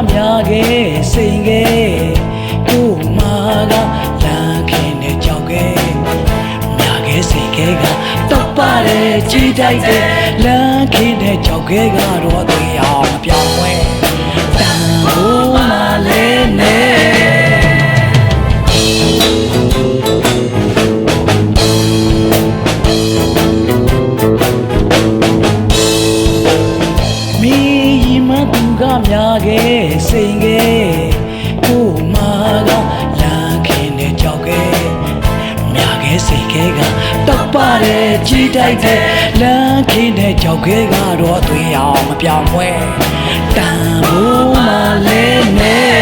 များခဲ့စိန်ခဲ့ကိုမာကလမ်းခင်းနဲ့ကြောက်ခဲ့များခဲ့စိန်ခဲ့ကတောက်ပါတယ်ကြည်တိုက်တဲ့လမ်းခင်းနဲ့ကြောက်ခဲ့ကတော့သိအောင်မပြောင်းလဲတန်ဖိုးမလဲနဲ့များခဲ့စိန်ခဲ့ကိုမာကလမ်းခင်းနဲ့ကြောက်ခဲ့များခဲ့စိန်ခဲ့ကတောက်ပါတယ်ကြည်တိုက်တဲ့လမ်းခင်းနဲ့ကြောက်ခဲ့ကတော့သွေးအောင်မပြောင်းလဲတန်ဖိုးမလဲနဲ့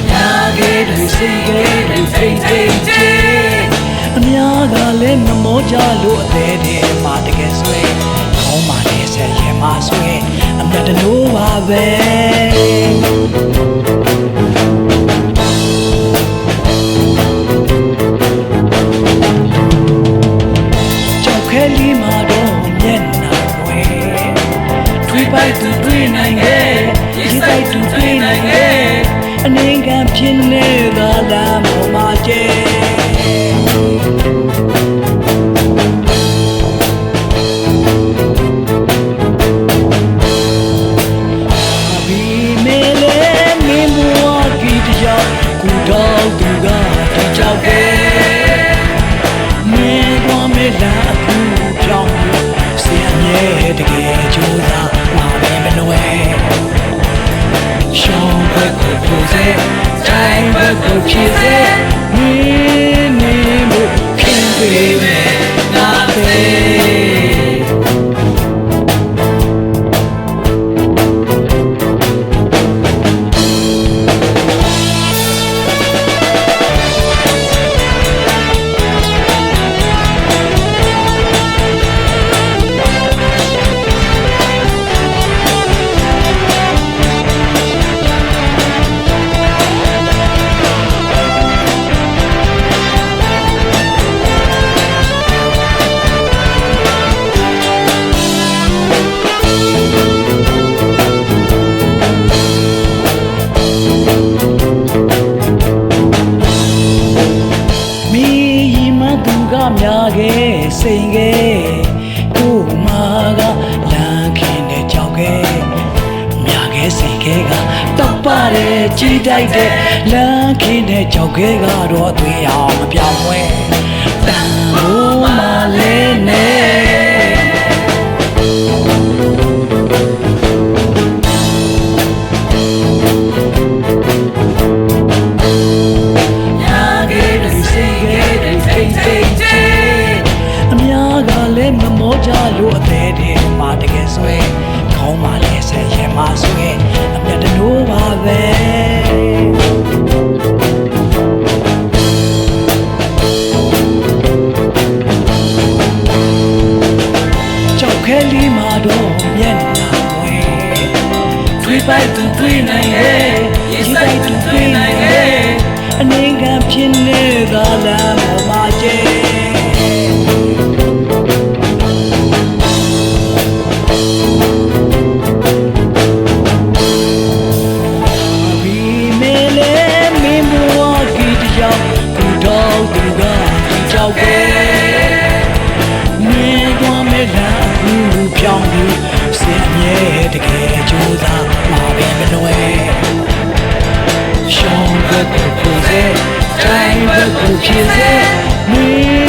များခဲ့စိန်ခဲ့ဖိတ်ဖိတ်အများကလည်းမမောကြလို့အသေးတည်းမှတကယ်ဆွဲခေါင်းမှလည်းဆက်ရဲမှဆွဲအမြတ်တလို့ပါပဲကြောက်ခဲလေးမှာတော့မျက်နှာဝဲထွေးပိုက်သူတွေ့နိုင်ရဲ့ရေးတိုက်သူတွေ့နိုင်ရဲ့အနေကဖြစ်နေတာလားမမကျဲတကယ်ကြိုးစားမှာပဲမလွယ်ရှောင်းဘက်ကိုပြုစေတိုင်းဘက်ကိုဖြည့်စေနေမှုခင်ပေးမယ်ငါသေးများခဲ့စိန်ခဲ့ကိုမာကလမ်းခင်းနဲ့ကြောက်ခဲ့များခဲ့စိန်ခဲ့ကတောက်ပါတယ်ကြည်တိုက်တဲ့လမ်းခင်းနဲ့ကြောက်ခဲ့ကတော့သွေးအောင်မပြောင်းလဲတန်ဖိုးမလဲနဲ့မမောကြလို့အသေးတည်းမှတကယ်ဆွဲခေါင်းမှလည်းဆက်ရဲမှဆွဲအမြတ်တလို့ပါပဲကြောက်ခဲလေးမှာတော့မျက်နှာဝဲထွေးပိုက်သူတွေ့နိုင်ရဲ့ရေးဆိုင်သူတွေ့နိုင်ရဲ့အနေကဖြစ်နေတာလားမမကျဲပြောင်းပြီးစင်မြဲတကယ်ကြိုးစားမှာပဲမလွယ်ရှောင်းဘက်ကိုဖြည့်စေတိုင်းဘက်ကိုဖြည့်စေ